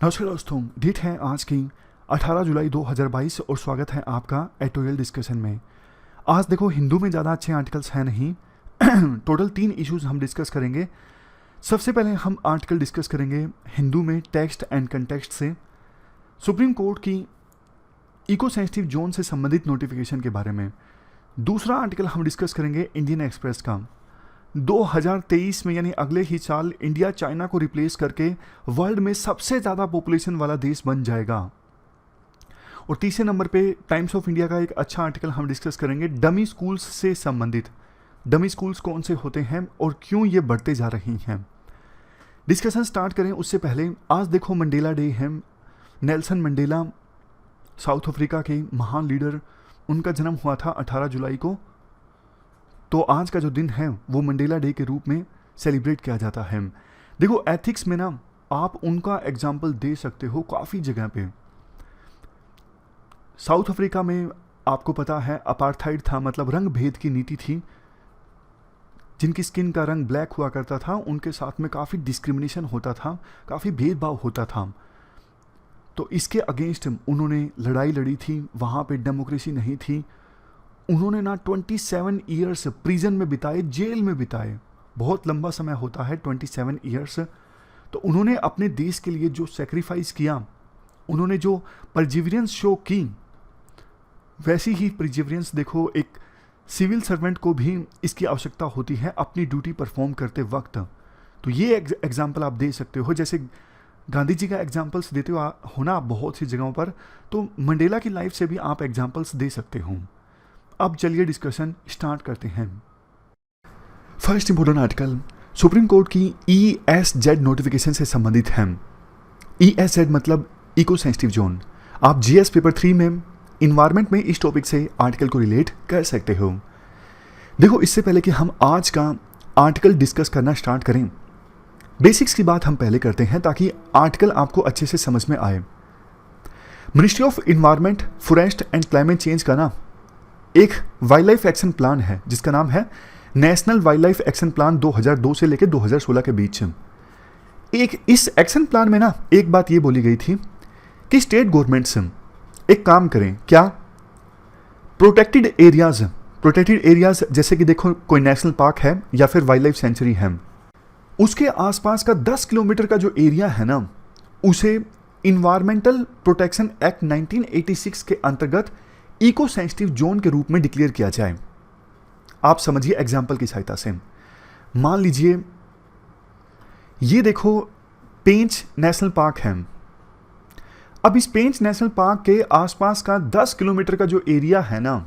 नमस्कार दोस्तों, डेट है आज की 18 जुलाई 2022 और स्वागत है आपका एडिटोरियल डिस्कशन में। आज देखो, हिंदू में ज़्यादा अच्छे आर्टिकल्स हैं नहीं। टोटल 3 इश्यूज हम डिस्कस करेंगे। सबसे पहले हम आर्टिकल डिस्कस करेंगे हिंदू में टेक्स्ट एंड कंटेक्स्ट से, सुप्रीम कोर्ट की इको सेंसिटिव जोन से संबंधित नोटिफिकेशन के बारे में। दूसरा आर्टिकल हम डिस्कस करेंगे इंडियन एक्सप्रेस का। 2023 में यानी अगले ही साल इंडिया चाइना को रिप्लेस करके वर्ल्ड में सबसे ज़्यादा पॉपुलेशन वाला देश बन जाएगा। और तीसरे नंबर पे टाइम्स ऑफ इंडिया का एक अच्छा आर्टिकल हम डिस्कस करेंगे डमी स्कूल्स से संबंधित। डमी स्कूल्स कौन से होते हैं और क्यों ये बढ़ते जा रही हैं। डिस्कशन स्टार्ट करें उससे पहले आज देखो मंडेला डे है। नेल्सन मंडेला साउथ अफ्रीका के महान लीडर, उनका जन्म हुआ था 18 जुलाई को। तो आज का जो दिन है वो मंडेला डे के रूप में सेलिब्रेट किया जाता है। देखो, एथिक्स में ना आप उनका एग्जाम्पल दे सकते हो काफ़ी जगह पे। साउथ अफ्रीका में आपको पता है अपार्थाइड था, मतलब रंग भेद की नीति थी। जिनकी स्किन का रंग ब्लैक हुआ करता था उनके साथ में काफ़ी डिस्क्रिमिनेशन होता था, काफ़ी भेदभाव होता था। तो इसके अगेंस्ट उन्होंने लड़ाई लड़ी थी। वहाँ पे डेमोक्रेसी नहीं थी। उन्होंने ना 27 ईयर्स प्रिजन में बिताए, जेल में बिताए। बहुत लंबा समय होता है 27 ईयर्स। तो उन्होंने अपने देश के लिए जो सेक्रीफाइस किया, उन्होंने जो परजिवरेंस शो की, वैसी ही परजिवरेंस देखो एक सिविल सर्वेंट को भी इसकी आवश्यकता होती है अपनी ड्यूटी परफॉर्म करते वक्त। तो ये एग्जाम्पल आप दे सकते हो, जैसे गांधी जी का एग्जाम्पल्स देते हो ना बहुत सी जगहों पर, तो मंडेला की लाइफ से भी आप एग्जाम्पल्स दे सकते हो। अब चलिए डिस्कशन स्टार्ट करते हैं। First important article supreme court की ESZ नोटिफिकेशन से संबंधित है। ESZ मतलब इको सेंसिटिव जोन। आप GS पेपर 3 में इन्वायरमेंट में इस टॉपिक से आर्टिकल को रिलेट कर सकते हो। देखो, इससे पहले कि हम आज का आर्टिकल डिस्कस करना स्टार्ट करें, बेसिक्स की बात हम पहले करते हैं ताकि आर्टिकल आपको अच्छे से समझ में आए। Ministry of environment, forest and climate change का ना एक वाइल्ड लाइफ एक्शन प्लान है जिसका नाम है national wild life action plan 2002 से लेकर 2016 के बीच। इस एक्शन प्लान में ना एक बात ये बोली गई थी कि स्टेट गवर्नमेंट्स एक काम करें, क्या प्रोटेक्टेड एरियाज जैसे कि देखो कोई नेशनल पार्क है या फिर वाइल्ड लाइफ सेंचुरी है, उसके आसपास का 10 किलोमीटर का जो एरिया है ना, उसे इन्वायरमेंटल प्रोटेक्शन एक्ट 1986 के अंतर्गत इको सेंसिटिव जोन के रूप में डिक्लेयर किया जाए। आप समझिए एग्जाम्पल की सहायता से। मान लीजिए ये देखो पेंच नेशनल पार्क है। अब इस पेंच नेशनल पार्क के आसपास का 10 किलोमीटर का जो एरिया है ना,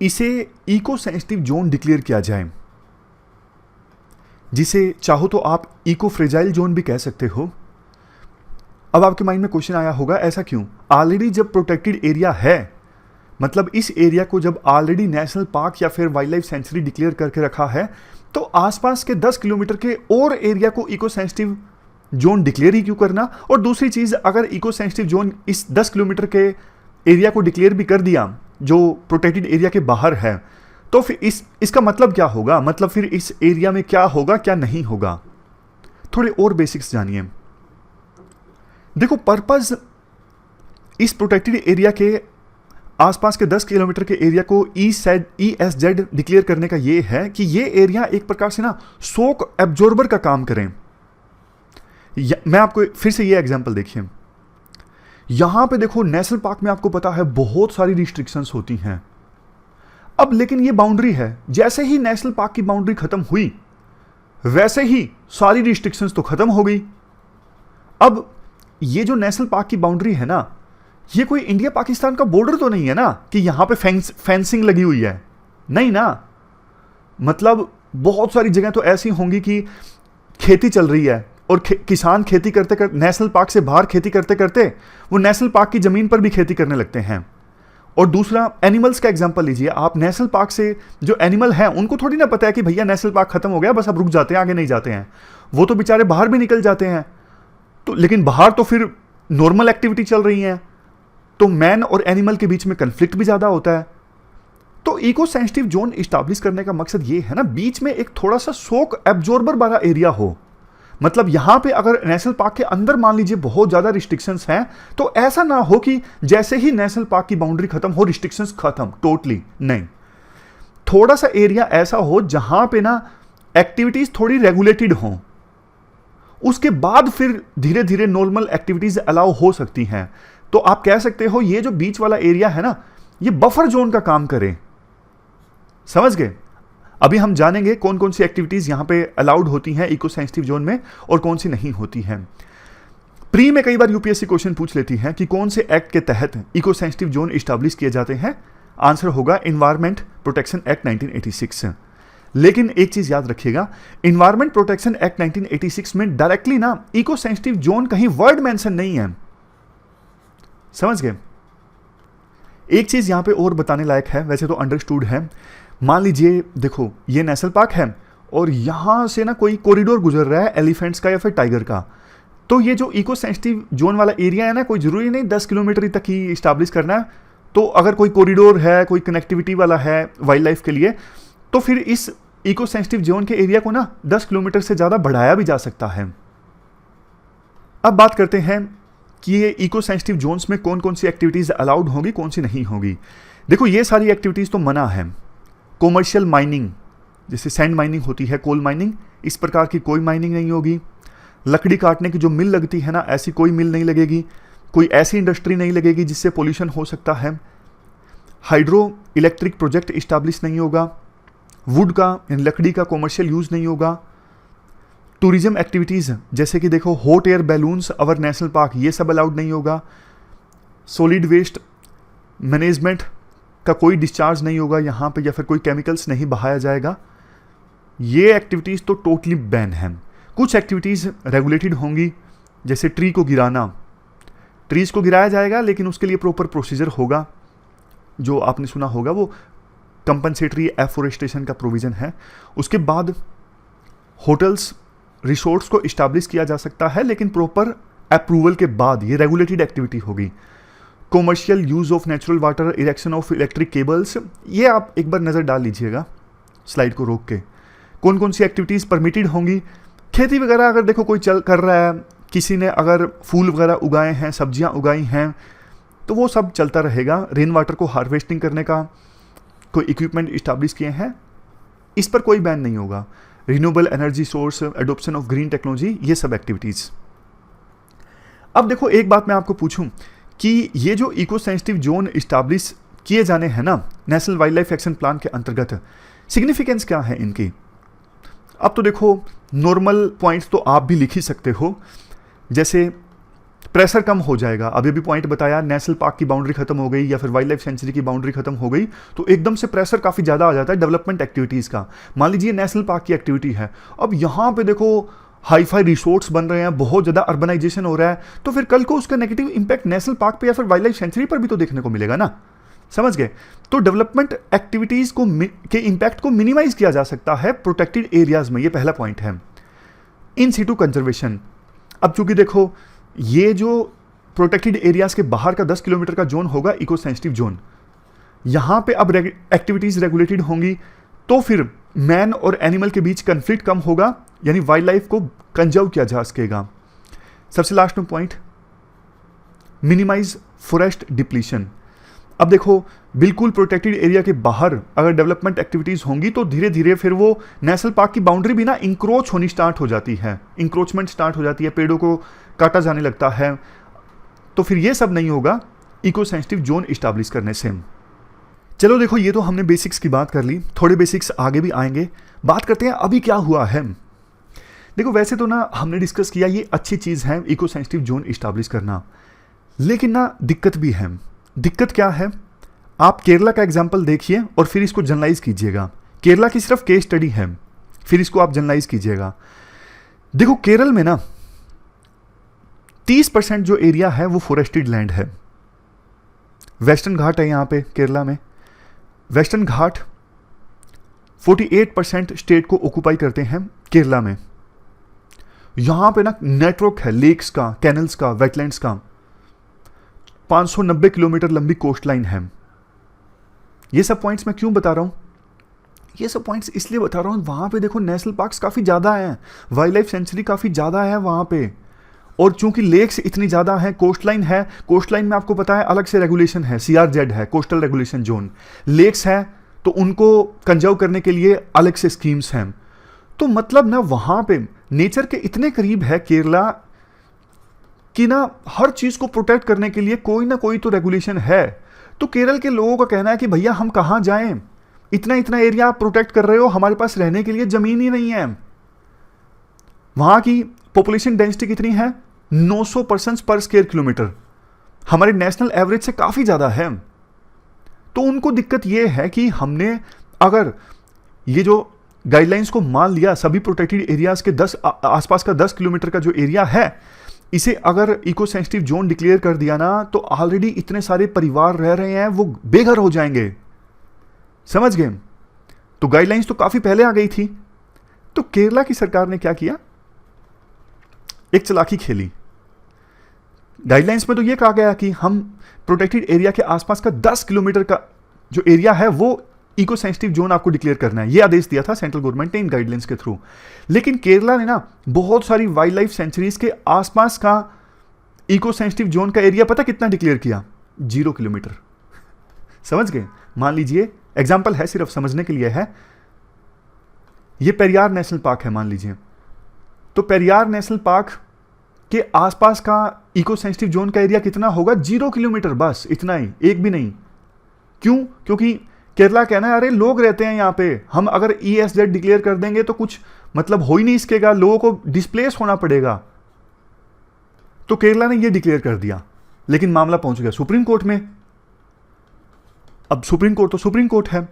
इसे इको सेंसिटिव जोन डिक्लेयर किया जाए, जिसे चाहो तो आप इको फ्रेजाइल जोन भी कह सकते हो। अब आपके माइंड में क्वेश्चन आया होगा, ऐसा क्यों? ऑलरेडी जब प्रोटेक्टेड एरिया है, मतलब इस एरिया को जब ऑलरेडी नेशनल पार्क या फिर वाइल्ड लाइफ सेंचुरी डिक्लेयर करके रखा है, तो आसपास के 10 किलोमीटर के और एरिया को इको सेंसिटिव जोन डिक्लेयर ही क्यों करना? और दूसरी चीज, अगर इको सेंसिटिव जोन इस 10 किलोमीटर के एरिया को डिक्लेयर भी कर दिया जो प्रोटेक्टेड एरिया के बाहर है, तो फिर इसका मतलब क्या होगा? मतलब फिर इस एरिया में क्या होगा, क्या नहीं होगा? थोड़े और बेसिक्स जानिए। देखो, पर्पस इस प्रोटेक्टेड एरिया के आसपास के 10 किलोमीटर के एरिया को ESZ डिक्लेयर करने का ये है कि ये एरिया एक प्रकार से ना शॉक एब्जॉर्बर का काम करें। मैं आपको फिर से ये एग्जांपल देखिए। यहां पे देखो नेशनल पार्क में आपको पता है बहुत सारी रिस्ट्रिक्शंस होती हैं। अब लेकिन ये बाउंड्री है, जैसे ही नेशनल पार्क की बाउंड्री खत्म हुई वैसे ही सारी रिस्ट्रिक्शंस तो खत्म हो गई। अब ये जो नेशनल पार्क की बाउंड्री है ना, ये कोई इंडिया पाकिस्तान का बॉर्डर तो नहीं है ना कि यहां पे फेंसिंग लगी हुई है, नहीं ना। मतलब बहुत सारी जगह तो ऐसी होंगी कि खेती चल रही है और किसान खेती करते करते, नेशनल पार्क से बाहर खेती करते करते वो नेशनल पार्क की जमीन पर भी खेती करने लगते हैं। और दूसरा, एनिमल्स का एग्जांपल लीजिए आप। नेशनल पार्क से जो एनिमल हैं उनको थोड़ी ना पता है कि भैया नेशनल पार्क खत्म हो गया, बस अब रुक जाते हैं, आगे नहीं जाते हैं। वो तो बेचारे बाहर भी निकल जाते हैं। तो लेकिन बाहर तो फिर नॉर्मल एक्टिविटी चल रही है, तो मैन और एनिमल के बीच में कन्फ्लिक्ट भी ज्यादा होता है। तो इको सेंसिटिव जोन इस्टेब्लिश करने का मकसद ये है ना, बीच में एक थोड़ा सा शॉक एब्जॉर्बर वाला एरिया हो। मतलब यहां पे अगर नेशनल पार्क के अंदर मान लीजिए बहुत ज्यादा रिस्ट्रिक्शंस हैं, तो ऐसा ना हो कि जैसे ही नेशनल पार्क की बाउंड्री खत्म हो रिस्ट्रिक्शंस खत्म टोटली, नहीं। थोड़ा सा एरिया ऐसा हो जहां पे ना एक्टिविटीज थोड़ी रेगुलेटेड हो, उसके बाद फिर धीरे धीरे नॉर्मल एक्टिविटीज अलाउ हो सकती हैं। तो आप कह सकते हो ये जो बीच वाला एरिया है ना, ये बफर जोन का काम करे। समझ गए? अभी हम जानेंगे कौन कौन सी एक्टिविटीज यहां पे अलाउड होती हैं इको सेंसिटिव जोन में और कौन सी नहीं होती हैं। प्री में कई बार यूपीएससी क्वेश्चन पूछ लेती है कि कौन से एक्ट के तहत इको सेंसिटिव जोन इस्टेब्लिश किए जाते हैं। आंसर होगा एनवायरमेंट प्रोटेक्शन एक्ट 1986। लेकिन एक चीज याद रखिएगा, एनवायरमेंट प्रोटेक्शन एक्ट 1986 में डायरेक्टली ना इको सेंसिटिव जोन कहीं वर्ड मेंशन नहीं है। समझ गए? एक चीज यहां पे और बताने लायक है, वैसे तो अंडरस्टूड है। मान लीजिए देखो ये नेशनल पार्क है और यहां से ना कोई कॉरिडोर गुजर रहा है एलिफेंट्स का या फिर टाइगर का, तो ये जो इको सेंसिटिव जोन वाला एरिया है ना, कोई जरूरी नहीं 10 किलोमीटर तक ही इस्टेब्लिश करना है। तो अगर कोई कॉरिडोर है, कोई कनेक्टिविटी वाला है वाइल्ड लाइफ के लिए, तो फिर इस इको सेंसिटिव जोन के एरिया को ना 10 किलोमीटर से ज्यादा बढ़ाया भी जा सकता है। अब बात करते हैं कि ये इको सेंसिटिव जोन्स में कौन कौन सी एक्टिविटीज अलाउड होगी, कौन सी नहीं होगी। देखो ये सारी एक्टिविटीज तो मना है। कॉमर्शियल माइनिंग, जैसे सैंड माइनिंग होती है, कोल माइनिंग, इस प्रकार की कोई माइनिंग नहीं होगी। लकड़ी काटने की जो मिल लगती है ना, ऐसी कोई मिल नहीं लगेगी। कोई ऐसी इंडस्ट्री नहीं लगेगी जिससे पोल्यूशन हो सकता है। हाइड्रो इलेक्ट्रिक प्रोजेक्ट इस्टेब्लिश नहीं होगा। वुड का यानी लकड़ी का कॉमर्शियल यूज नहीं होगा। टूरिज्म एक्टिविटीज जैसे कि देखो hot air balloons our national park, ये सब अलाउड नहीं होगा। सॉलिड वेस्ट मैनेजमेंट का कोई डिस्चार्ज नहीं होगा यहाँ पे, या फिर कोई केमिकल्स नहीं बहाया जाएगा। ये एक्टिविटीज तो टोटली बैन है। कुछ एक्टिविटीज रेगुलेटेड होंगी, जैसे ट्री को गिराना, ट्रीज को गिराया जाएगा लेकिन उसके लिए प्रॉपर प्रोसीजर होगा। जो आपने सुना होगा वो कंपनसेटरी एफोरेस्टेशन का प्रोविजन है। उसके बाद होटल्स रिसोर्ट्स को इस्टेब्लिश किया जा सकता है, लेकिन प्रॉपर अप्रूवल के बाद। ये रेगुलेटेड एक्टिविटी होगी। Commercial use of natural water, erection of electric cables, ये आप एक बार नज़र डाल लीजिएगा स्लाइड को रोक के। कौन कौन सी एक्टिविटीज़ परमिटेड होंगी। खेती वगैरह अगर देखो कोई चल कर रहा है, किसी ने अगर फूल वगैरह उगाए हैं, सब्जियां उगाई हैं, तो वो सब चलता रहेगा। रेन वाटर को हार्वेस्टिंग करने का कोई इक्विपमेंट इस्टेब्लिश किए हैं, इस पर कोई बैन नहीं होगा। Renewable energy source, adoption of green technology, ये सब एक्टिविटीज़। अब देखो एक बात मैं आपको पूछूं कि ये जो इको सेंसिटिव जोन इस्टेब्लिश किए जाने हैं ना national wild life action plan के अंतर्गत, सिग्निफिकेंस क्या है इनकी। अब तो देखो नॉर्मल पॉइंट्स तो आप भी लिख ही सकते हो, जैसे प्रेशर कम हो जाएगा। अभी भी पॉइंट बताया, नेशनल पार्क की बाउंड्री खत्म हो गई या फिर वाइल्ड लाइफ सेंचुरी की बाउंड्री खत्म हो गई तो एकदम से प्रेशर काफी ज्यादा आ जाता है डेवलपमेंट एक्टिविटीज का। मान लीजिए नेशनल पार्क की एक्टिविटी है, अब यहां पे देखो हाई फाई रिसोर्ट्स बन रहे हैं, बहुत ज्यादा अर्बनाइजेशन हो रहा है, तो फिर कल को उसका नेगेटिव इंपैक्ट नेशनल पार्क पे या फिर वाइल्ड लाइफ सेंचुरी पर भी तो देखने को मिलेगा ना। समझ गए? तो डेवलपमेंट एक्टिविटीज को के इंपैक्ट को मिनिमाइज किया जा सकता है प्रोटेक्टेड एरियाज में। ये पहला पॉइंट है। इन सिटू कंजर्वेशन, अब चूंकि देखो ये जो प्रोटेक्टेड एरियाज के बाहर का 10 किलोमीटर का जोन होगा इको सेंसिटिव जोन, यहां पे अब एक्टिविटीज रेगुलेटेड होंगी, तो फिर मैन और एनिमल के बीच कंफ्लिक्ट कम होगा, यानी वाइल्ड लाइफ को कंजर्व किया जा सकेगा। सबसे लास्ट में पॉइंट, मिनिमाइज फॉरेस्ट डिप्लीशन। अब देखो बिल्कुल प्रोटेक्टेड एरिया के बाहर अगर डेवलपमेंट एक्टिविटीज होंगी तो धीरे धीरे फिर वो नेशनल पार्क की बाउंड्री भी ना इंक्रोच होनी स्टार्ट हो जाती है, इंक्रोचमेंट स्टार्ट हो जाती है, पेड़ों को काटा जाने लगता है। तो फिर ये सब नहीं होगा इको सेंसिटिव जोन इस्टेब्लिश करने से। चलो देखो ये तो हमने बेसिक्स की बात कर ली, थोड़े बेसिक्स आगे भी आएंगे। बात करते हैं अभी क्या हुआ है। देखो वैसे तो ना हमने डिस्कस किया ये अच्छी चीज़ है इको सेंसिटिव जोन इस्टेब्लिश करना, लेकिन ना दिक्कत भी है। दिक्कत क्या है, आप केरला का एग्जाम्पल देखिए और फिर इसको जनरलाइज कीजिएगा। केरला की सिर्फ केस स्टडी है, फिर इसको आप जनरलाइज कीजिएगा। देखो केरल में ना 30% जो एरिया है वो फॉरेस्टेड लैंड है। वेस्टर्न घाट है यहाँ पे केरला में। वेस्टर्न घाट 48% स्टेट को ऑक्युपाई करते हैं केरला में। यहां पे ना नेटवर्क है लेक्स का, कैनल्स का, वेटलैंड्स का। 590 किलोमीटर लंबी कोस्ट लाइन है। ये सब पॉइंट्स मैं क्यों बता रहा हूं, ये सब पॉइंट्स इसलिए बता रहा हूँ, वहाँ पे देखो नेशनल पार्क्स काफ़ी ज़्यादा हैं, वाइल्ड लाइफ सेंचुरी काफ़ी ज़्यादा है वहाँ पे, और चूंकि लेक्स इतनी ज़्यादा है, कोस्टलाइन है, कोस्टलाइन में आपको पता है अलग से रेगुलेशन है, CRZ है, कोस्टल रेगुलेशन जोन, लेक्स है तो उनको कंजर्व करने के लिए अलग से स्कीम्स हैं। तो मतलब ना वहाँ पे नेचर के इतने करीब है केरला कि ना हर चीज़ को प्रोटेक्ट करने के लिए कोई ना कोई तो रेगुलेशन है। तो केरल के लोगों का कहना है कि भैया हम कहाँ जाएं, इतना इतना एरिया आप प्रोटेक्ट कर रहे हो, हमारे पास रहने के लिए ज़मीन ही नहीं है। वहाँ की पॉपुलेशन डेंसिटी कितनी है, 900 पर्सन्स पर स्क्वायर किलोमीटर, हमारे नेशनल एवरेज से काफ़ी ज़्यादा है। तो उनको दिक्कत ये है कि हमने अगर ये जो गाइडलाइंस को मान लिया, सभी प्रोटेक्टेड एरियाज के 10 आसपास का 10 किलोमीटर का जो एरिया है, इसे अगर इको सेंसिटिव जोन डिक्लेयर कर दिया ना, तो ऑलरेडी इतने सारे परिवार रह रहे हैं वो बेघर हो जाएंगे, समझ गए। तो गाइडलाइंस तो काफ़ी पहले आ गई थी। तो केरला की सरकार ने क्या किया, एक चालाकी खेली। गाइडलाइंस में तो ये कहा गया कि हम प्रोटेक्टेड एरिया के आसपास का 10 किलोमीटर का जो एरिया है वो इको सेंसिटिव जोन आपको डिक्लेयर करना है, ये आदेश दिया था सेंट्रल गवर्नमेंट ने इन गाइडलाइंस के थ्रू। लेकिन केरला ने ना बहुत सारी वाइल्ड लाइफ सेंचुरीज के आसपास का इको सेंसिटिव जोन का एरिया पता कितना डिक्लेयर किया, 0 किलोमीटर। समझ गए। मान लीजिए एग्जाम्पल है, सिर्फ समझने के लिए है, ये पेरियार नेशनल पार्क है मान लीजिए, तो पेरियार नेशनल पार्क के आसपास का इको सेंसिटिव जोन का एरिया कितना होगा, 0 किलोमीटर, बस इतना ही, एक भी नहीं। क्यों? क्योंकि केरला कहना है अरे लोग रहते हैं यहाँ पे, हम अगर ESZ डिक्लेयर कर देंगे तो कुछ मतलब हो ही नहीं इसकेगा, लोगों को डिस्प्लेस होना पड़ेगा। तो केरला ने ये डिक्लेयर कर दिया, लेकिन मामला पहुंच गया सुप्रीम कोर्ट में। अब सुप्रीम कोर्ट तो सुप्रीम कोर्ट है,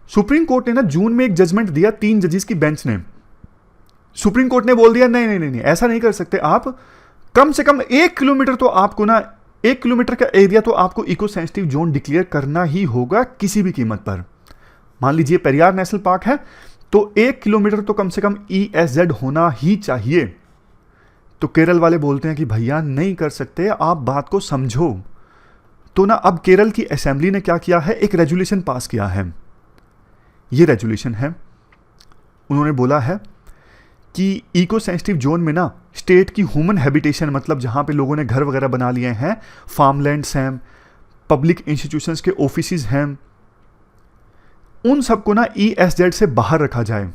सुप्रीम कोर्ट ने ना जून में एक जजमेंट दिया 3 जजेस की बेंच ने। सुप्रीम कोर्ट ने बोल दिया नहीं नहीं नहीं नहीं, ऐसा नहीं कर सकते आप, कम से कम 1 किलोमीटर तो आपको ना, 1 किलोमीटर का एरिया तो आपको इको सेंसिटिव जोन डिक्लेयर करना ही होगा किसी भी कीमत पर। मान लीजिए पेरियार नेशनल पार्क है तो 1 किलोमीटर तो कम से कम ESZ होना ही चाहिए। तो केरल वाले बोलते हैं कि भैया नहीं कर सकते, आप बात को समझो। तो ना अब केरल की असेंबली ने क्या किया है, एक रेजुलेशन पास किया है। ये रेजुलेशन है, उन्होंने बोला है कि इको सेंसिटिव जोन में ना स्टेट की ह्यूमन हैबिटेशन, मतलब जहाँ पे लोगों ने घर वगैरह बना लिए हैं, फार्मलैंड्स हैं, पब्लिक इंस्टीट्यूशंस के ऑफिसेज हैं, उन सबको ना ESZ से बाहर रखा जाए।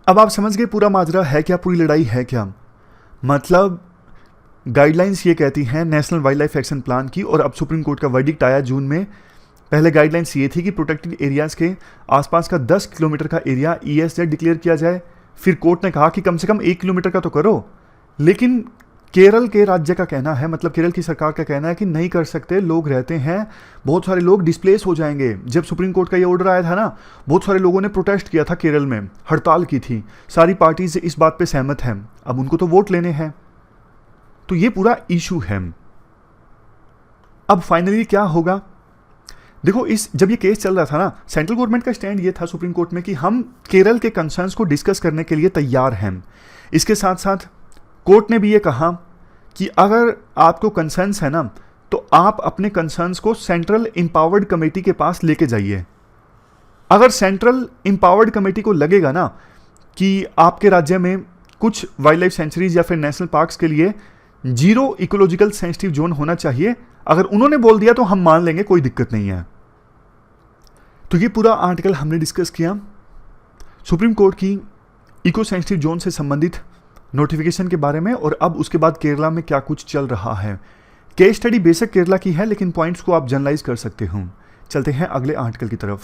अब आप समझ गए पूरा माजरा है क्या, पूरी लड़ाई है क्या। मतलब गाइडलाइंस ये कहती हैं national wild life action plan की, और अब सुप्रीम कोर्ट का वर्डिक्ट आया जून में। पहले गाइडलाइंस ये थी कि प्रोटेक्टेड एरियाज के आसपास का 10 किलोमीटर का एरिया ESZ डिक्लेयर किया जाए। फिर कोर्ट ने कहा कि कम से कम 1 किलोमीटर का तो करो, लेकिन केरल के राज्य का कहना है, मतलब केरल की सरकार का कहना है कि नहीं कर सकते, लोग रहते हैं, बहुत सारे लोग डिस्प्लेस हो जाएंगे। जब सुप्रीम कोर्ट का ये ऑर्डर आया था ना, बहुत सारे लोगों ने प्रोटेस्ट किया था, केरल में हड़ताल की थी, सारी पार्टीज इस बात पे सहमत हैं, अब उनको तो वोट लेने हैं। तो ये पूरा इशू है। अब फाइनली क्या होगा, देखो जब ये केस चल रहा था ना, सेंट्रल गवर्नमेंट का स्टैंड ये था सुप्रीम कोर्ट में कि हम केरल के कंसर्न्स को डिस्कस करने के लिए तैयार हैं। इसके साथ साथ कोर्ट ने भी ये कहा कि अगर आपको कंसर्न्स है ना, तो आप अपने कंसर्न्स को सेंट्रल एम्पावर्ड कमेटी के पास लेके जाइए। अगर सेंट्रल एम्पावर्ड कमेटी को लगेगा ना कि आपके राज्य में कुछ वाइल्ड लाइफ सेंचुरीज या फिर नेशनल पार्क्स के लिए 0 इकोलॉजिकल सेंसिटिव जोन होना चाहिए, अगर उन्होंने बोल दिया तो हम मान लेंगे, कोई दिक्कत नहीं है। तो ये पूरा आर्टिकल हमने डिस्कस किया सुप्रीम कोर्ट की इको सेंसिटिव जोन से संबंधित नोटिफिकेशन के बारे में, और अब उसके बाद केरला में क्या कुछ चल रहा है। केस स्टडी बेसिक केरला की है, लेकिन पॉइंट्स को आप जनरलाइज कर सकते हो। चलते हैं अगले आर्टिकल की तरफ।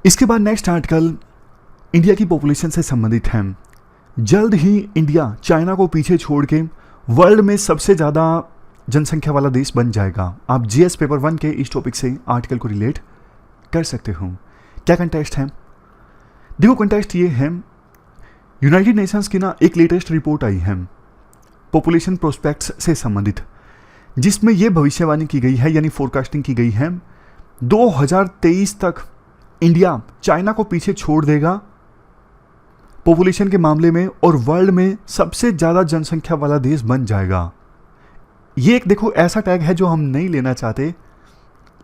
इसके बाद नेक्स्ट आर्टिकल इंडिया की पॉपुलेशन से संबंधित है। जल्द ही इंडिया चाइना को पीछे छोड़ के वर्ल्ड में सबसे ज़्यादा जनसंख्या वाला देश बन जाएगा। आप GS पेपर 1 के इस टॉपिक से आर्टिकल को रिलेट कर सकते हो। क्या कंटेक्स्ट है, देखो कंटेक्स्ट ये है, यूनाइटेड नेशंस की ना एक लेटेस्ट रिपोर्ट आई है पॉपुलेशन प्रोस्पेक्ट्स से संबंधित, जिसमें यह भविष्यवाणी की गई है, यानी फोरकास्टिंग की गई है 2023 तक इंडिया चाइना को पीछे छोड़ देगा पॉपुलेशन के मामले में, और वर्ल्ड में सबसे ज़्यादा जनसंख्या वाला देश बन जाएगा। ये एक देखो ऐसा टैग है जो हम नहीं लेना चाहते,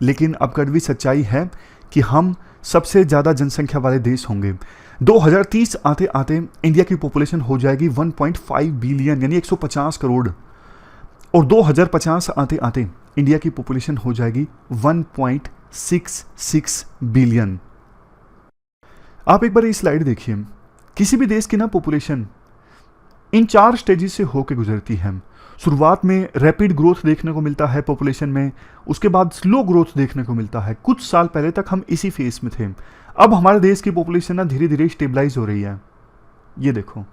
लेकिन अब कड़वी सच्चाई है कि हम सबसे ज़्यादा जनसंख्या वाले देश होंगे। 2030 आते आते इंडिया की पॉपुलेशन हो जाएगी 1.5 बिलियन यानी 150 करोड़, और 2050 आते आते इंडिया की पॉपुलेशन हो जाएगी 1.66 बिलियन। आप एक बार ये स्लाइड देखिए, किसी भी देश की ना पॉपुलेशन इन 4 स्टेजेस से होकर गुजरती है। शुरुआत में रैपिड ग्रोथ देखने को मिलता है पॉपुलेशन में, उसके बाद स्लो ग्रोथ देखने को मिलता है। कुछ साल पहले तक हम इसी फेज में थे। अब हमारे देश की पॉपुलेशन ना धीरे धीरे स्टेबलाइज हो रही है। ये देखो,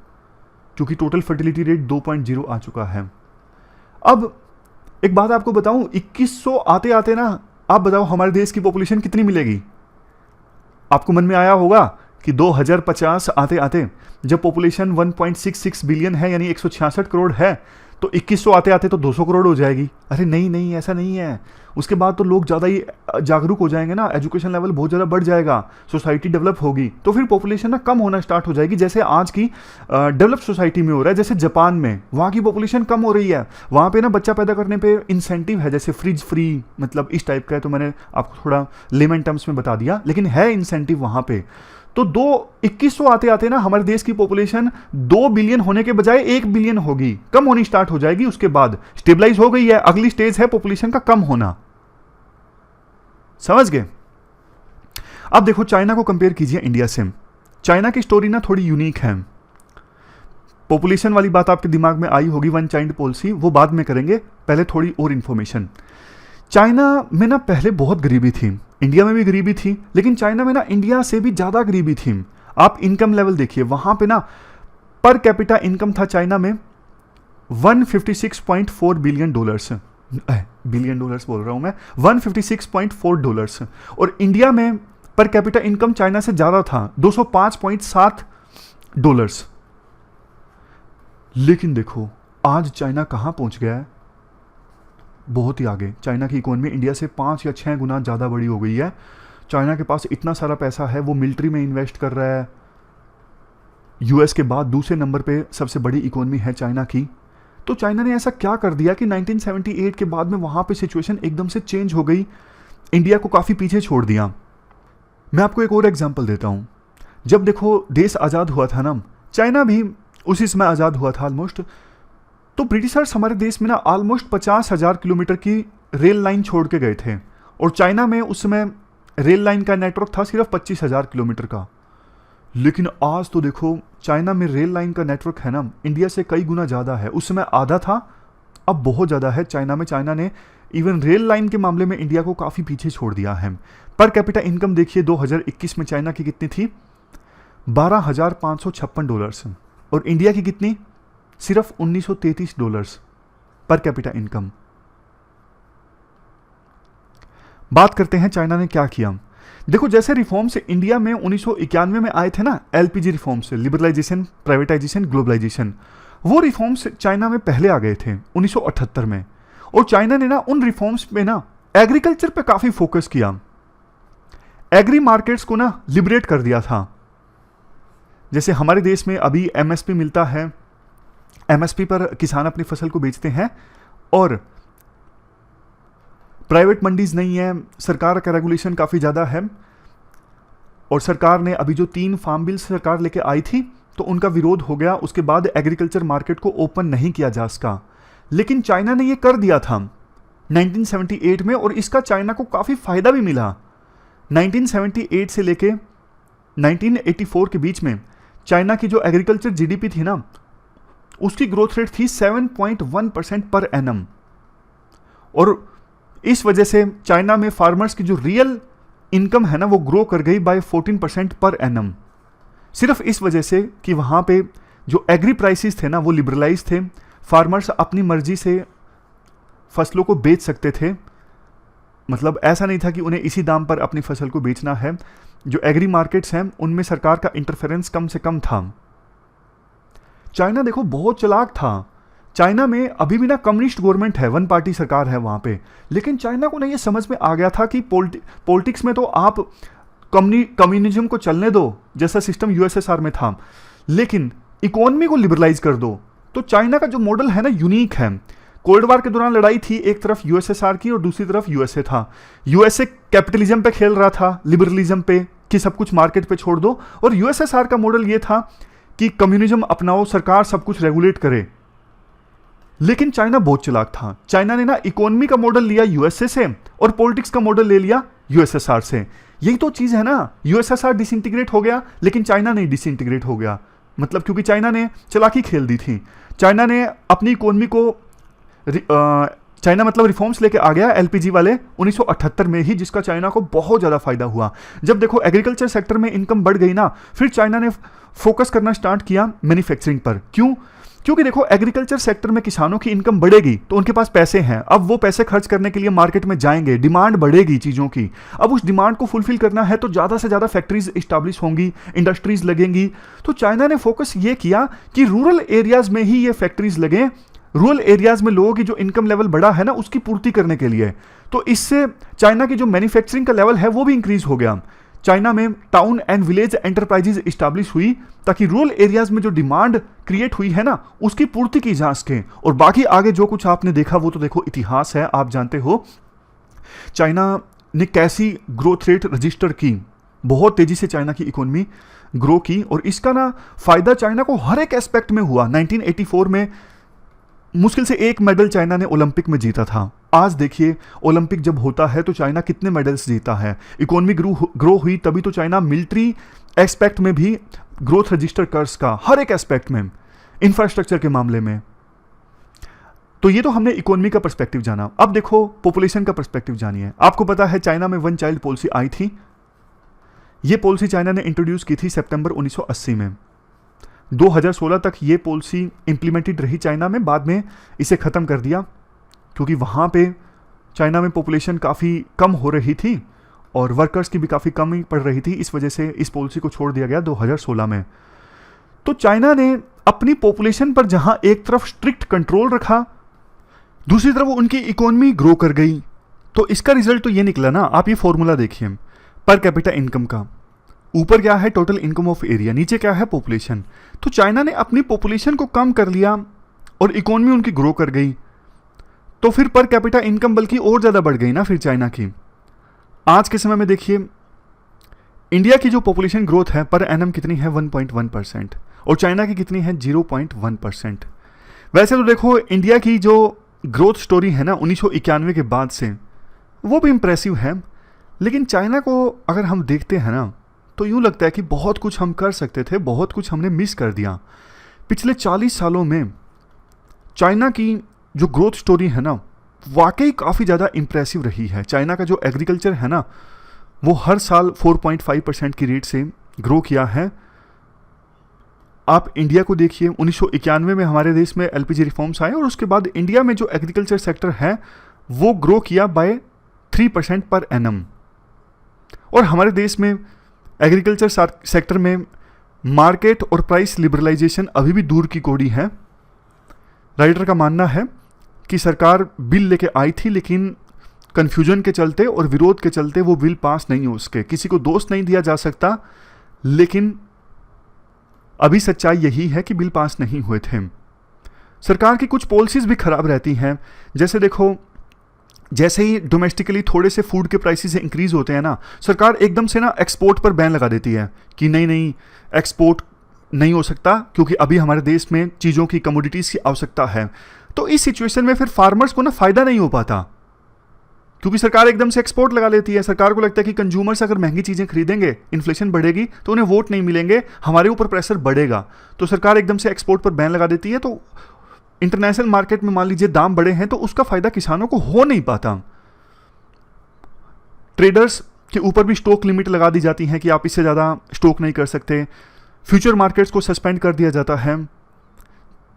क्योंकि टोटल फर्टिलिटी रेट 2.0 आ चुका है। अब एक बात आपको बताऊं, 2100 आते आते ना, आप बताओ हमारे देश की पॉपुलेशन कितनी मिलेगी? आपको मन में आया होगा कि 2050 आते आते जब पॉपुलेशन 1.66 बिलियन है यानी 166 करोड़ है, तो 2100 आते आते तो 200 करोड़ हो जाएगी। अरे नहीं नहीं, ऐसा नहीं है। उसके बाद तो लोग ज़्यादा ही जागरूक हो जाएंगे ना, एजुकेशन लेवल बहुत ज़्यादा बढ़ जाएगा, सोसाइटी डेवलप होगी, तो फिर पॉपुलेशन ना कम होना स्टार्ट हो जाएगी। जैसे आज की डेवलप सोसाइटी में हो रहा है, जैसे जापान में, वहाँ की पॉपुलेशन कम हो रही है। वहाँ पे ना बच्चा पैदा करने पे इंसेंटिव है, जैसे फ्रिज फ्री, मतलब इस टाइप का है। तो मैंने आपको थोड़ा लेमन टर्म्स में बता दिया, लेकिन है इंसेंटिव वहाँ पे। तो 2100 आते आते ना हमारे देश की पॉपुलेशन 2 बिलियन होने के बजाय 1 बिलियन होगी, कम होनी स्टार्ट हो जाएगी। उसके बाद स्टेबलाइज हो गई है, अगली स्टेज है पॉपुलेशन का कम होना। समझ गए? अब देखो, चाइना को कंपेयर कीजिए इंडिया से। चाइना की स्टोरी ना थोड़ी यूनिक है। पॉपुलेशन वाली बात आपके दिमाग में आई होगी, वन चाइल्ड पॉलिसी, वो बाद में करेंगे, पहले थोड़ी और इंफॉर्मेशन। चाइना में ना पहले बहुत गरीबी थी, इंडिया में भी गरीबी थी, लेकिन चाइना में ना इंडिया से भी ज़्यादा गरीबी थी। आप इनकम लेवल देखिए, वहाँ पे ना पर कैपिटा इनकम था चाइना में 156.4 बिलियन डॉलर्स, बिलियन डॉलर्स बोल रहा हूँ मैं, 156.4 डॉलर्स। और इंडिया में पर कैपिटा इनकम चाइना से ज़्यादा था, 205.7 डॉलर्स। लेकिन देखो आज चाइना कहाँ पहुँच गया है, बहुत ही आगे। चाइना की इकोनॉमी इंडिया से 5 या 6 गुना ज़्यादा बड़ी हो गई है। चाइना के पास इतना सारा पैसा है, वो मिलिट्री में इन्वेस्ट कर रहा है। यूएस के बाद दूसरे नंबर पे सबसे बड़ी इकोनॉमी है चाइना की। तो चाइना ने ऐसा क्या कर दिया कि 1978 के बाद में वहाँ पे सिचुएशन एकदम से चेंज हो गई, इंडिया को काफ़ी पीछे छोड़ दिया। मैं आपको एक और एग्जाम्पल देता हूँ। जब देखो देश आज़ाद हुआ था ना, चाइना भी उसी समय आज़ाद हुआ था ऑलमोस्ट, तो ब्रिटिशर्स हमारे देश में ना ऑलमोस्ट 50,000 किलोमीटर की रेल लाइन छोड़ के गए थे, और चाइना में उस समय रेल लाइन का नेटवर्क था सिर्फ 25,000 किलोमीटर का। लेकिन आज तो देखो चाइना में रेल लाइन का नेटवर्क है ना, इंडिया से कई गुना ज़्यादा है। उस समय आधा था, अब बहुत ज़्यादा है चाइना में। चाइना ने इवन रेल लाइन के मामले में इंडिया को काफ़ी पीछे छोड़ दिया है। पर कैपिटा इनकम देखिए 2021 में चाइना की कितनी थी, 12,556 डॉलर्स, और इंडिया की कितनी, सिर्फ 1933 डॉलर्स पर कैपिटा इनकम। बात करते हैं चाइना ने क्या किया। देखो जैसे रिफॉर्म्स इंडिया में 1991 में आए थे ना, LPG reforms, liberalisation, privatisation, globalisation, वो रिफॉर्म्स चाइना में पहले आ गए थे 1978 में। और चाइना ने ना उन रिफॉर्म्स पे ना एग्रीकल्चर पे काफ़ी फोकस किया, एग्री मार्केट्स को ना लिबरेट कर दिया था। जैसे हमारे देश में अभी एमएसपी मिलता है, एमएसपी पर किसान अपनी फसल को बेचते हैं, और प्राइवेट मंडीज नहीं है, सरकार का रेगुलेशन काफ़ी ज़्यादा है। और सरकार ने अभी जो 3 फार्म बिल्स सरकार लेके आई थी, तो उनका विरोध हो गया, उसके बाद एग्रीकल्चर मार्केट को ओपन नहीं किया जा सका। लेकिन चाइना ने ये कर दिया था 1978 में, और इसका चाइना को काफ़ी फ़ायदा भी मिला। 1978 से लेके 1984 के बीच में चाइना की जो एग्रीकल्चर जीडीपी थी ना, उसकी ग्रोथ रेट थी 7.1% पर एनम। और इस वजह से चाइना में फार्मर्स की जो रियल इनकम है ना, वो ग्रो कर गई बाय 14% पर एनम। सिर्फ इस वजह से कि वहाँ पे जो एग्री प्राइसेस थे ना, वो लिबरलाइज थे, फार्मर्स अपनी मर्जी से फसलों को बेच सकते थे। मतलब ऐसा नहीं था कि उन्हें इसी दाम पर अपनी फसल को बेचना है। जो एग्री मार्केट्स हैं उनमें सरकार का इंटरफेरेंस कम से कम था। चाइना देखो बहुत चालाक था। चाइना में अभी भी ना कम्युनिस्ट गवर्नमेंट है, वन पार्टी सरकार है वहाँ पे, लेकिन चाइना को ना ये समझ में आ गया था कि पॉलिटिक्स में तो आप कम्युनिज्म को चलने दो, जैसा सिस्टम यूएसएसआर में था, लेकिन इकोनॉमी को लिबरलाइज कर दो। तो चाइना का जो मॉडल है ना यूनिक है। कोल्ड वार के दौरान लड़ाई थी, एक तरफ यूएसएसआर की और दूसरी तरफ यूएसए था। यूएसए कैपिटलिज्म पे खेल रहा था, लिबरलिज्म पे, कि सब कुछ मार्केट पे छोड़ दो, और यूएसएसआर का मॉडल ये था कि कम्युनिज्म अपनाओ, सरकार सब कुछ रेगुलेट करे। लेकिन चाइना बहुत चालाक था। चाइना ने ना इकोनॉमी का मॉडल लिया यूएसए से और पॉलिटिक्स का मॉडल ले लिया यूएसएसआर से। यही तो चीज है ना, यूएसएसआर डिसइंटीग्रेट हो गया लेकिन चाइना नहीं डिसइंटीग्रेट हो गया। मतलब क्योंकि चाइना ने चालाकी खेल दी थी। चाइना ने अपनी इकोनॉमी को चाइना मतलब रिफॉर्म्स लेके आ गया एलपीजी वाले 1978 में ही, जिसका चाइना को बहुत ज़्यादा फायदा हुआ। जब देखो एग्रीकल्चर सेक्टर में इनकम बढ़ गई ना, फिर चाइना ने फोकस करना स्टार्ट किया मैन्युफैक्चरिंग पर। क्यों? क्योंकि देखो एग्रीकल्चर सेक्टर में किसानों की इनकम बढ़ेगी तो उनके पास पैसे हैं, अब वो पैसे खर्च करने के लिए मार्केट में जाएंगे, डिमांड बढ़ेगी चीज़ों की। अब उस डिमांड को फुलफिल करना है तो ज़्यादा से ज़्यादा फैक्ट्रीज इस्टेब्लिश होंगी, इंडस्ट्रीज लगेंगी। तो चाइना ने फोकस ये किया कि रूरल एरियाज में ही ये फैक्ट्रीज लगे, रूरल एरियाज में लोगों की जो इनकम लेवल बढ़ा है ना उसकी पूर्ति करने के लिए। तो इससे चाइना की जो मैन्युफैक्चरिंग का लेवल है वो भी इंक्रीज हो गया। चाइना में town and village enterprises establish हुई ताकि रूरल एरियाज में जो डिमांड क्रिएट हुई है ना उसकी पूर्ति की जा सके। और बाकी आगे जो कुछ आपने देखा वो तो देखो इतिहास है, आप जानते हो चाइना ने कैसी ग्रोथ रेट रजिस्टर की। बहुत तेजी से चाइना की इकोनॉमी ग्रो की और इसका ना फायदा चाइना को हर एक एस्पेक्ट में हुआ। 1984 में मुश्किल से एक मेडल चाइना ने ओलंपिक में जीता था। आज देखिए ओलंपिक जब होता है तो चाइना कितने मेडल्स जीता है। इकोनॉमी ग्रो हुई तभी तो चाइना मिलिट्री एस्पेक्ट में भी ग्रोथ रजिस्टर कर सका, हर एक एस्पेक्ट में, इंफ्रास्ट्रक्चर के मामले में। तो ये तो हमने इकोनॉमी का पर्सपेक्टिव जाना। अब देखो पॉपुलेशन का पर्सपेक्टिव जानिए। आपको पता है चाइना में वन चाइल्ड पॉलिसी आई थी। ये पॉलिसी चाइना ने इंट्रोड्यूस की थी सितंबर 1980 में। 2016 तक ये पॉलिसी इंप्लीमेंटेड रही चाइना में, बाद में इसे ख़त्म कर दिया क्योंकि वहाँ पे चाइना में पॉपुलेशन काफ़ी कम हो रही थी और वर्कर्स की भी काफ़ी कमी पड़ रही थी। इस वजह से इस पॉलिसी को छोड़ दिया गया 2016 में। तो चाइना ने अपनी पॉपुलेशन पर जहाँ एक तरफ स्ट्रिक्ट कंट्रोल रखा, दूसरी तरफ उनकी इकोनॉमी ग्रो कर गई। तो इसका रिजल्ट तो ये निकला ना, आप ये फॉर्मूला देखिए पर कैपिटा इनकम का। ऊपर क्या है टोटल इनकम ऑफ एरिया, नीचे क्या है पॉपुलेशन। तो चाइना ने अपनी पॉपुलेशन को कम कर लिया और इकोनॉमी उनकी ग्रो कर गई, तो फिर पर कैपिटा इनकम बल्कि और ज़्यादा बढ़ गई ना फिर चाइना की। आज के समय में देखिए इंडिया की जो पॉपुलेशन ग्रोथ है पर एनम कितनी है 1.1% और चाइना की कितनी है 0.1%। वैसे तो देखो इंडिया की जो ग्रोथ स्टोरी है ना 1991 के बाद से वो भी इंप्रेसिव है, लेकिन चाइना को अगर हम देखते हैं ना तो यूँ लगता है कि बहुत कुछ हम कर सकते थे, बहुत कुछ हमने मिस कर दिया। पिछले 40 सालों में चाइना की जो ग्रोथ स्टोरी है ना वाकई काफ़ी ज़्यादा इंप्रेसिव रही है। चाइना का जो एग्रीकल्चर है ना वो हर साल 4.5% की रेट से ग्रो किया है। आप इंडिया को देखिए, 1991 में हमारे देश में एलपीजी रिफॉर्म्स आए और उसके बाद इंडिया में जो एग्रीकल्चर सेक्टर है वो ग्रो किया बाय 3% पर एनम। और हमारे देश में एग्रीकल्चर सेक्टर में मार्केट और प्राइस लिबरलाइजेशन अभी भी दूर की कौड़ी है। राइटर का मानना है कि सरकार बिल लेके आई थी लेकिन कन्फ्यूजन के चलते और विरोध के चलते वो बिल पास नहीं हो सके। किसी को दोष नहीं दिया जा सकता, लेकिन अभी सच्चाई यही है कि बिल पास नहीं हुए थे। सरकार की कुछ पॉलिसीज़ भी खराब रहती हैं। जैसे देखो, जैसे ही डोमेस्टिकली थोड़े से फूड के प्राइसेस इंक्रीज होते हैं ना, सरकार एकदम से ना एक्सपोर्ट पर बैन लगा देती है कि नहीं एक्सपोर्ट नहीं हो सकता क्योंकि अभी हमारे देश में चीज़ों की कमोडिटीज़ की आवश्यकता है। तो इस सिचुएशन में फिर फार्मर्स को ना फ़ायदा नहीं हो पाता क्योंकि सरकार एकदम से एक्सपोर्ट लगा लेती है। सरकार को लगता है कि कंज्यूमर्स अगर महंगी चीज़ें खरीदेंगे, इन्फ्लेशन बढ़ेगी तो उन्हें वोट नहीं मिलेंगे, हमारे ऊपर प्रेशर बढ़ेगा। तो सरकार एकदम से एक्सपोर्ट पर बैन लगा देती है। तो इंटरनेशनल मार्केट में मान लीजिए दाम बढ़े हैं तो उसका फायदा किसानों को हो नहीं पाता। ट्रेडर्स के ऊपर भी स्टॉक लिमिट लगा दी जाती है कि आप इससे ज़्यादा स्टॉक नहीं कर सकते। फ्यूचर मार्केट्स को सस्पेंड कर दिया जाता है।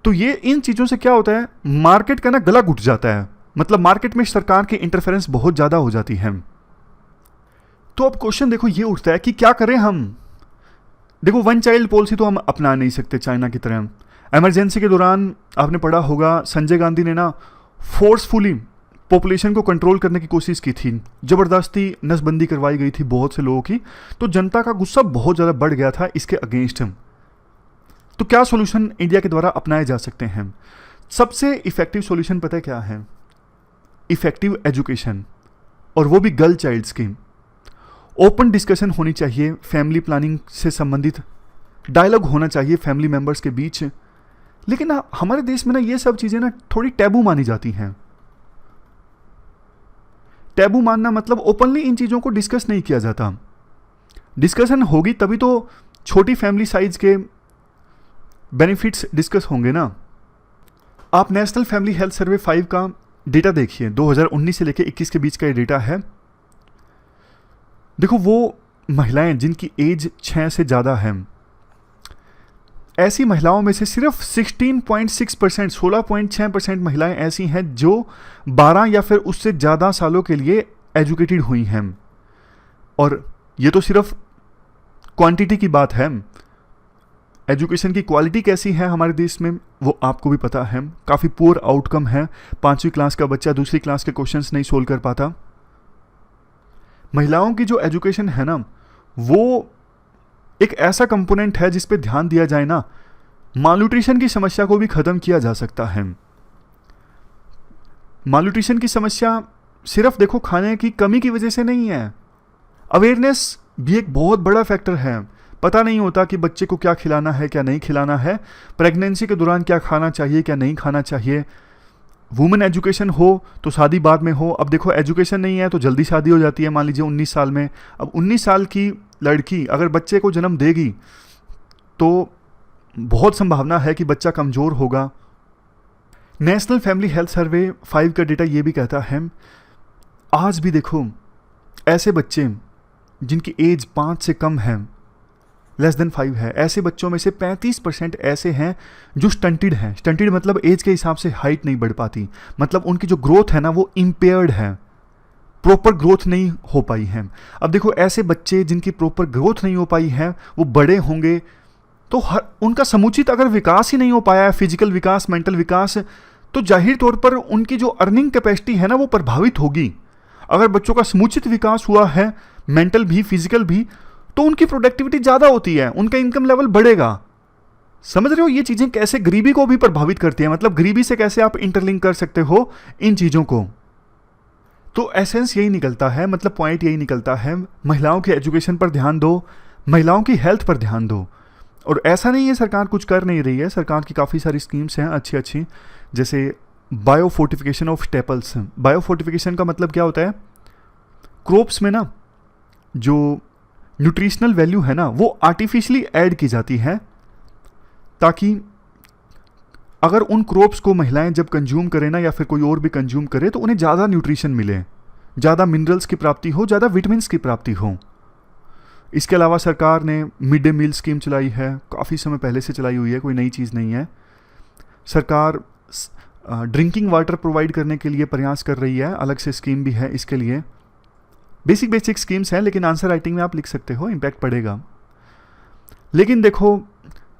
तो ये इन चीज़ों से क्या होता है, मार्केट का ना गला घुट जाता है। मतलब मार्केट में सरकार की इंटरफेरेंस बहुत ज़्यादा हो जाती है। तो अब क्वेश्चन देखो ये उठता है कि क्या करें हम। देखो वन चाइल्ड पॉलिसी तो हम अपना नहीं सकते चाइना की तरह। इमरजेंसी के दौरान आपने पढ़ा होगा संजय गांधी ने ना फोर्सफुली पॉपुलेशन को कंट्रोल करने की कोशिश की थी। ज़बरदस्ती नसबंदी करवाई गई थी बहुत से लोगों की। तो जनता का गुस्सा बहुत ज़्यादा बढ़ गया था इसके अगेंस्ट। तो क्या सॉल्यूशन इंडिया के द्वारा अपनाए जा सकते हैं। सबसे इफेक्टिव सॉल्यूशन पता है क्या है? इफेक्टिव एजुकेशन, और वो भी गर्ल चाइल्ड्स की। ओपन डिस्कशन होनी चाहिए, फैमिली प्लानिंग से संबंधित डायलॉग होना चाहिए फैमिली मेंबर्स के बीच। लेकिन हमारे देश में ना ये सब चीज़ें ना थोड़ी टैबू मानी जाती हैं। टैबू मानना मतलब ओपनली इन चीज़ों को डिस्कस नहीं किया जाता। डिस्कशन होगी तभी तो छोटी फैमिली साइज के बेनिफिट्स डिस्कस होंगे ना। आप नेशनल फैमिली हेल्थ सर्वे 5 का डेटा देखिए, 2019 से लेकर 21 के बीच का ये डेटा है। देखो, वो महिलाएं जिनकी एज 6 से ज़्यादा है, ऐसी महिलाओं में से सिर्फ 16.6%, 16.6% महिलाएं ऐसी हैं जो 12 या फिर उससे ज़्यादा सालों के लिए एजुकेटेड हुई हैं। और ये तो सिर्फ क्वांटिटी की बात है। एजुकेशन की क्वालिटी कैसी है हमारे देश में वो आपको भी पता है। काफ़ी पुअर आउटकम है। 5वीं क्लास का बच्चा दूसरी क्लास के क्वेश्चंस नहीं सोल्व कर पाता। महिलाओं की जो एजुकेशन है ना, वो एक ऐसा कंपोनेंट है जिस पे ध्यान दिया जाए ना, मालन्यूट्रिशन की समस्या को भी खत्म किया जा सकता है। मालन्यूट्रिशन की समस्या सिर्फ देखो खाने की कमी की वजह से नहीं है। अवेयरनेस भी एक बहुत बड़ा फैक्टर है। पता नहीं होता कि बच्चे को क्या खिलाना है, क्या नहीं खिलाना है, प्रेगनेंसी के दौरान क्या खाना चाहिए, क्या नहीं खाना चाहिए। वुमेन एजुकेशन हो तो शादी बाद में हो। अब देखो, एजुकेशन नहीं है तो जल्दी शादी हो जाती है, मान लीजिए 19 साल में। अब 19 साल की लड़की अगर बच्चे को जन्म देगी तो बहुत संभावना है कि बच्चा कमज़ोर होगा। नेशनल फैमिली हेल्थ सर्वे 5 का डेटा ये भी कहता है, आज भी देखो ऐसे बच्चे जिनकी एज 5 से कम है, लेस देन 5 है, ऐसे बच्चों में से 35% ऐसे हैं जो स्टंटेड हैं। स्टंटेड मतलब एज के हिसाब से हाइट नहीं बढ़ पाती, मतलब उनकी जो ग्रोथ है ना वो इम्पेयर्ड है, प्रॉपर ग्रोथ नहीं हो पाई है। अब देखो, ऐसे बच्चे जिनकी प्रॉपर ग्रोथ नहीं हो पाई है वो बड़े होंगे तो उनका समुचित अगर विकास ही नहीं हो पाया है, फिजिकल विकास, मेंटल विकास, तो जाहिर तौर पर उनकी जो अर्निंग कैपेसिटी है ना वो प्रभावित होगी। अगर बच्चों का समुचित विकास हुआ है, मेंटल भी फिजिकल भी, तो उनकी प्रोडक्टिविटी ज़्यादा होती है, उनका इनकम लेवल बढ़ेगा। समझ रहे हो ये चीज़ें कैसे गरीबी को भी प्रभावित करती हैं, मतलब गरीबी से कैसे आप इंटरलिंक कर सकते हो इन चीज़ों को। तो एसेंस यही निकलता है, मतलब पॉइंट यही निकलता है, महिलाओं की एजुकेशन पर ध्यान दो, महिलाओं की हेल्थ पर ध्यान दो। और ऐसा नहीं है सरकार कुछ कर नहीं रही है, सरकार की काफ़ी सारी स्कीम्स हैं अच्छी अच्छी, जैसे bio fortification of staples. Bio fortification का मतलब क्या होता है? क्रॉप्स में ना जो न्यूट्रिशनल वैल्यू है ना वो आर्टिफिशियली ऐड की जाती है, ताकि अगर उन क्रॉप्स को महिलाएं जब कंज्यूम करें ना या फिर कोई और भी कंज्यूम करे तो उन्हें ज़्यादा न्यूट्रिशन मिले, ज़्यादा मिनरल्स की प्राप्ति हो, ज़्यादा विटामिन्स की प्राप्ति हो। इसके अलावा सरकार ने मिड डे मील स्कीम चलाई है, काफ़ी समय पहले से चलाई हुई है, कोई नई चीज़ नहीं है। सरकार ड्रिंकिंग वाटर प्रोवाइड करने के लिए प्रयास कर रही है, अलग से स्कीम भी है इसके लिए। बेसिक स्कीम्स हैं, लेकिन आंसर राइटिंग में आप लिख सकते हो, इम्पैक्ट पड़ेगा। लेकिन देखो,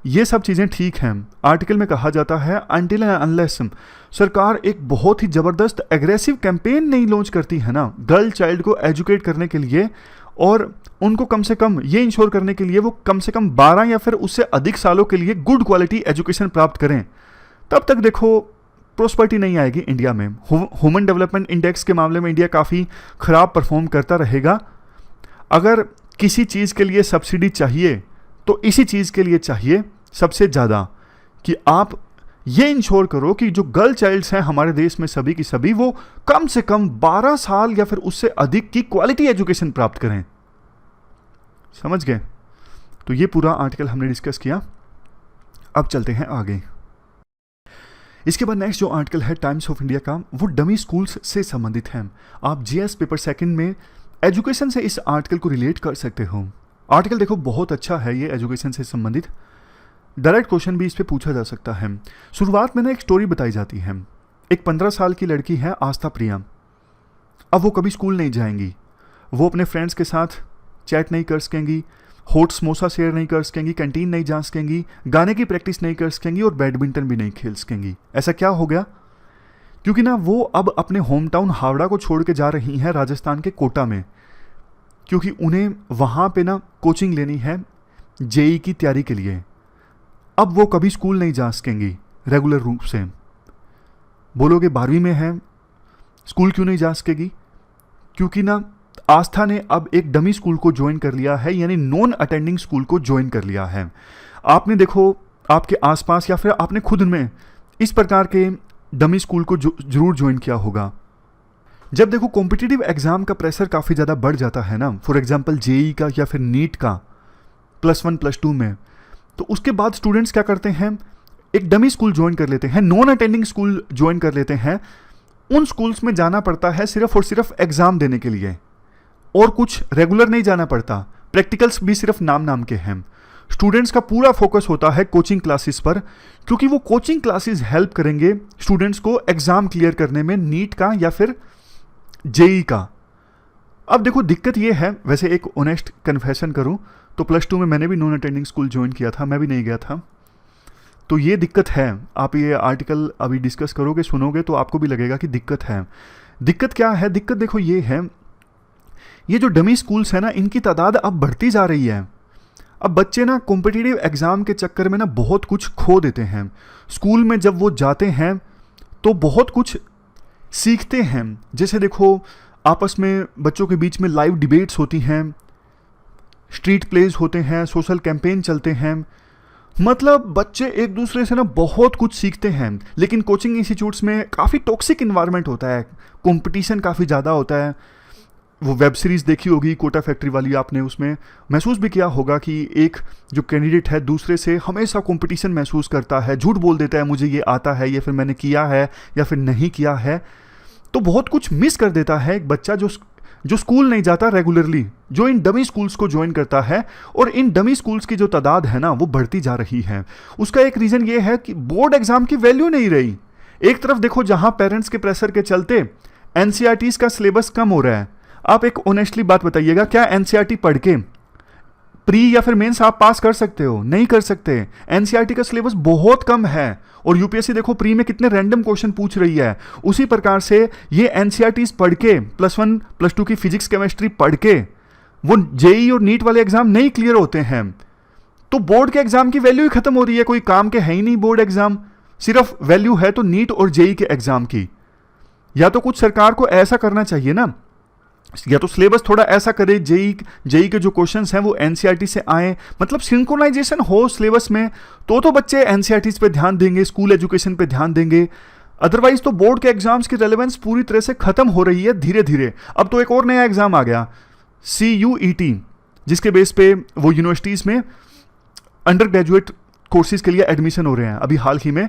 ये सब चीज़ें ठीक हैं। आर्टिकल में कहा जाता है अनटिल एंड अनलेस सरकार एक बहुत ही ज़बरदस्त एग्रेसिव कैंपेन नहीं लॉन्च करती है ना गर्ल चाइल्ड को एजुकेट करने के लिए, और उनको कम से कम ये इंश्योर करने के लिए वो कम से कम 12 या फिर उससे अधिक सालों के लिए गुड क्वालिटी एजुकेशन प्राप्त करें, तब तक देखो प्रोस्पेरिटी नहीं आएगी इंडिया में। ह्यूमन डेवलपमेंट इंडेक्स के मामले में इंडिया काफ़ी ख़राब परफॉर्म करता रहेगा। अगर किसी चीज़ के लिए सब्सिडी चाहिए तो इसी चीज़ के लिए चाहिए सबसे ज़्यादा, कि आप ये इंश्योर करो कि जो गर्ल चाइल्ड्स हैं हमारे देश में सभी की सभी वो कम से कम 12 साल या फिर उससे अधिक की क्वालिटी एजुकेशन प्राप्त करें। समझ गए? तो ये पूरा आर्टिकल हमने डिस्कस किया। अब चलते हैं आगे। इसके बाद नेक्स्ट जो आर्टिकल है टाइम्स ऑफ इंडिया का, वो डमी स्कूल्स से संबंधित है। आप जीएस पेपर सेकंड में एजुकेशन से इस आर्टिकल को रिलेट कर सकते हो। आर्टिकल देखो बहुत अच्छा है, ये एजुकेशन से संबंधित डायरेक्ट क्वेश्चन भी इस पे पूछा जा सकता है। शुरुआत में ना एक स्टोरी बताई जाती है। एक 15 साल की लड़की है आस्था प्रिया। अब वो कभी स्कूल नहीं जाएंगी, वो अपने फ्रेंड्स के साथ चैट नहीं कर सकेंगी, हॉट समोसा शेयर नहीं कर सकेंगी, कैंटीन नहीं जा सकेंगी, गाने की प्रैक्टिस नहीं कर सकेंगी और बैडमिंटन भी नहीं खेल सकेंगी। ऐसा क्या हो गया? क्योंकि ना वो अब अपने होम टाउन हावड़ा को छोड़ के जा रही हैं राजस्थान के कोटा में, क्योंकि उन्हें वहाँ पे ना कोचिंग लेनी है जेई की तैयारी के लिए। अब वो कभी स्कूल नहीं जा सकेंगी रेगुलर रूप से। बोलोगे 12वीं में है, स्कूल क्यों नहीं जा सकेगी? क्योंकि ना आस्था ने अब एक डमी स्कूल को ज्वाइन कर लिया है, यानी नॉन अटेंडिंग स्कूल को ज्वाइन कर लिया है। आपने देखो आपके आसपास या फिर आपने खुद में इस प्रकार के डमी स्कूल को जरूर ज्वाइन किया होगा। जब देखो कॉम्पिटिटिव एग्जाम का प्रेशर काफ़ी ज़्यादा बढ़ जाता है ना, फॉर एग्जांपल जेई का या फिर नीट का +1 +2 में, तो उसके बाद स्टूडेंट्स क्या करते हैं, एक डमी स्कूल ज्वाइन कर लेते हैं, नॉन अटेंडिंग स्कूल ज्वाइन कर लेते हैं। उन स्कूल्स में जाना पड़ता है सिर्फ और सिर्फ एग्जाम देने के लिए, और कुछ रेगुलर नहीं जाना पड़ता, प्रैक्टिकल्स भी सिर्फ नाम के हैं। स्टूडेंट्स का पूरा फोकस होता है कोचिंग क्लासेस पर, क्योंकि वो कोचिंग क्लासेस हेल्प करेंगे स्टूडेंट्स को एग्जाम क्लियर करने में, नीट का या फिर जेई का। अब देखो दिक्कत ये है, वैसे एक ऑनेस्ट कन्फेशन करूं तो +2 में मैंने भी नॉन अटेंडिंग स्कूल ज्वाइन किया था, मैं भी नहीं गया था। तो ये दिक्कत है। आप ये आर्टिकल अभी डिस्कस करोगे, सुनोगे तो आपको भी लगेगा कि दिक्कत है। दिक्कत क्या है? दिक्कत देखो ये है, ये जो डमी स्कूल्स है ना, इनकी तादाद अब बढ़ती जा रही है। अब बच्चे ना कॉम्पिटिटिव एग्जाम के चक्कर में ना बहुत कुछ खो देते हैं। स्कूल में जब वो जाते हैं तो बहुत कुछ सीखते हैं। जैसे देखो आपस में बच्चों के बीच में लाइव डिबेट्स होती हैं, स्ट्रीट प्लेज होते हैं, सोशल कैंपेन चलते हैं, मतलब बच्चे एक दूसरे से ना बहुत कुछ सीखते हैं। लेकिन कोचिंग इंस्टीट्यूट्स में काफ़ी टॉक्सिक इन्वायरमेंट होता है, कंपटीशन काफ़ी ज़्यादा होता है। वो वेब सीरीज़ देखी होगी कोटा फैक्ट्री वाली, आपने उसमें महसूस भी किया होगा कि एक जो कैंडिडेट है दूसरे से हमेशा कंपटीशन महसूस करता है, झूठ बोल देता है मुझे ये आता है या फिर मैंने किया है या फिर नहीं किया है, तो बहुत कुछ मिस कर देता है एक बच्चा जो स्कूल नहीं जाता रेगुलरली, जो इन डमी स्कूल्स को ज्वाइन करता है। और इन डमी स्कूल्स की जो तादाद है ना वो बढ़ती जा रही है। उसका एक रीज़न ये है कि बोर्ड एग्जाम की वैल्यू नहीं रही। एक तरफ देखो जहां पेरेंट्स के प्रेशर के चलते एनसीईआरटीज़ का सिलेबस कम हो रहा है। आप एक ऑनेस्टली बात बताइएगा, क्या एनसीईआरटी पढ़ के प्री या फिर मेंस आप पास कर सकते हो? नहीं कर सकते। एनसीईआरटी का सिलेबस बहुत कम है और यूपीएससी देखो प्री में कितने रैंडम क्वेश्चन पूछ रही है। उसी प्रकार से ये एनसीईआरटीज पढ़ के, +1 +2 की फिजिक्स केमिस्ट्री पढ़ के वो जेई और नीट वाले एग्जाम नहीं क्लियर होते हैं। तो बोर्ड के एग्जाम की वैल्यू ही खत्म हो रही है, कोई काम के है ही नहीं बोर्ड एग्जाम, सिर्फ वैल्यू है तो नीट और जेई के एग्जाम की। या तो कुछ सरकार को ऐसा करना चाहिए ना, या तो सिलेबस थोड़ा ऐसा करे, जेई के जो क्वेश्चंस हैं वो एनसीईआरटी से आए, मतलब सिंक्रोनाइजेशन हो सिलेबस में, तो बच्चे एनसीईआरटीज पे ध्यान देंगे, स्कूल एजुकेशन पे ध्यान देंगे। अदरवाइज तो बोर्ड के एग्जाम्स की रेलेवेंस पूरी तरह से खत्म हो रही है धीरे धीरे। अब तो एक और नया एग्जाम आ गया, CUET, जिसके बेस पे वो यूनिवर्सिटीज में अंडर ग्रेजुएट कोर्सेज के लिए एडमिशन हो रहे हैं। अभी हाल ही में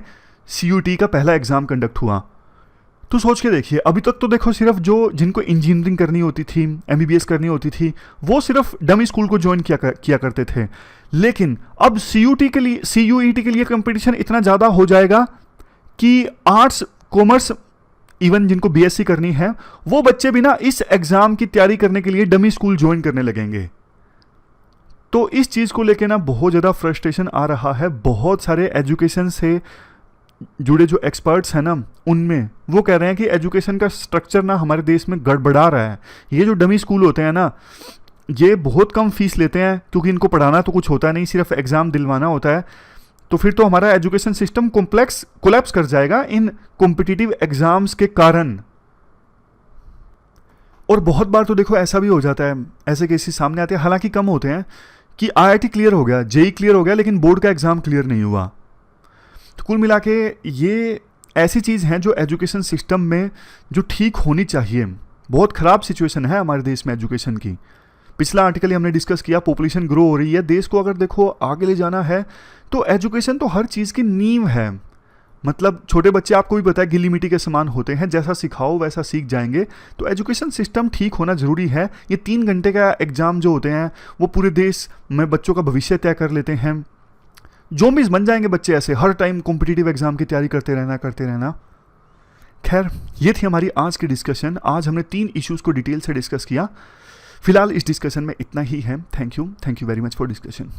CUET का पहला एग्जाम कंडक्ट हुआ। तो सोच के देखिए, अभी तक तो देखो सिर्फ जो जिनको इंजीनियरिंग करनी होती थी, MBBS करनी होती थी, वो सिर्फ डमी स्कूल को ज्वाइन किया करते थे। लेकिन अब CUET के लिए कंपटीशन इतना ज़्यादा हो जाएगा कि आर्ट्स, कॉमर्स, इवन जिनको BSc करनी है, वो बच्चे भी ना इस एग्ज़ाम की तैयारी करने के लिए डमी स्कूल ज्वाइन करने लगेंगे। तो इस चीज़ को लेके ना बहुत ज़्यादा फ्रस्ट्रेशन आ रहा है। बहुत सारे एजुकेशन से जुड़े जो एक्सपर्ट्स हैं ना, उनमें वो कह रहे हैं कि एजुकेशन का स्ट्रक्चर ना हमारे देश में गड़बड़ा रहा है। ये जो डमी स्कूल होते हैं ना, ये बहुत कम फीस लेते हैं, क्योंकि इनको पढ़ाना तो कुछ होता नहीं, सिर्फ एग्ज़ाम दिलवाना होता है। तो फिर तो हमारा एजुकेशन सिस्टम कोलैप्स कर जाएगा इन कॉम्पिटिटिव एग्जाम्स के कारण। और बहुत बार तो देखो ऐसा भी हो जाता है, ऐसे केसेस सामने आते हैं, हालांकि कम होते हैं, कि IIT क्लियर हो गया, जेई क्लियर हो गया, लेकिन बोर्ड का एग्ज़ाम क्लियर नहीं हुआ। तो कुल मिला के ये ऐसी चीज़ हैं जो एजुकेशन सिस्टम में जो ठीक होनी चाहिए। बहुत ख़राब सिचुएशन है हमारे देश में एजुकेशन की। पिछला आर्टिकल हमने डिस्कस किया, पॉपुलेशन ग्रो हो रही है, देश को अगर देखो आगे ले जाना है तो एजुकेशन तो हर चीज़ की नींव है। मतलब छोटे बच्चे, आपको भी पता है, गिल्ली मिट्टी के समान होते हैं, जैसा सिखाओ वैसा सीख जाएंगे। तो एजुकेशन सिस्टम ठीक होना ज़रूरी है। ये 3 घंटे का एग्ज़ाम जो होते हैं वो पूरे देश में बच्चों का भविष्य तय कर लेते हैं। ज़ॉम्बीज़ बन जाएंगे बच्चे ऐसे, हर टाइम कॉम्पिटिटिव एग्जाम की तैयारी करते रहना। खैर, ये थी हमारी आज की डिस्कशन। आज हमने 3 इश्यूज़ को डिटेल से डिस्कस किया। फिलहाल इस डिस्कशन में इतना ही है। Thank you very much for discussion.